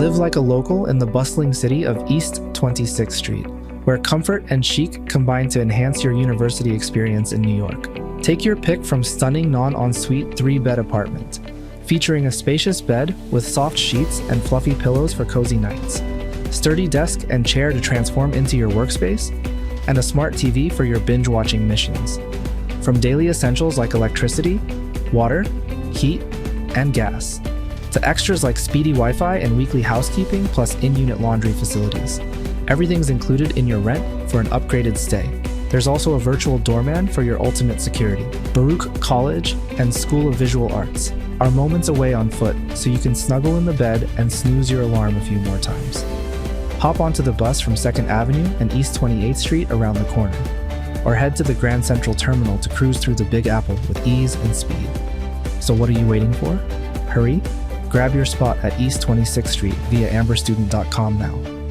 Live like a local in the bustling city of East 26th Street, where comfort and chic combine to enhance your university experience in New York. Take your pick from stunning non-ensuite 3-bed apartment, featuring a spacious bed with soft sheets and fluffy pillows for cozy nights, sturdy desk and chair to transform into your workspace, and a smart TV for your binge-watching missions. From daily essentials like electricity, water, heat, and gas, to extras like speedy Wi-Fi and weekly housekeeping plus in-unit laundry facilities. Everything's included in your rent for an upgraded stay. There's also a virtual doorman for your ultimate security. Baruch College and School of Visual Arts are moments away on foot, so you can snuggle in the bed and snooze your alarm a few more times. Hop onto the bus from 2nd Avenue and East 28th Street around the corner, or head to the Grand Central Terminal to cruise through the Big Apple with ease and speed. So what are you waiting for? Hurry! Grab your spot at East 26th Street via amberstudent.com now.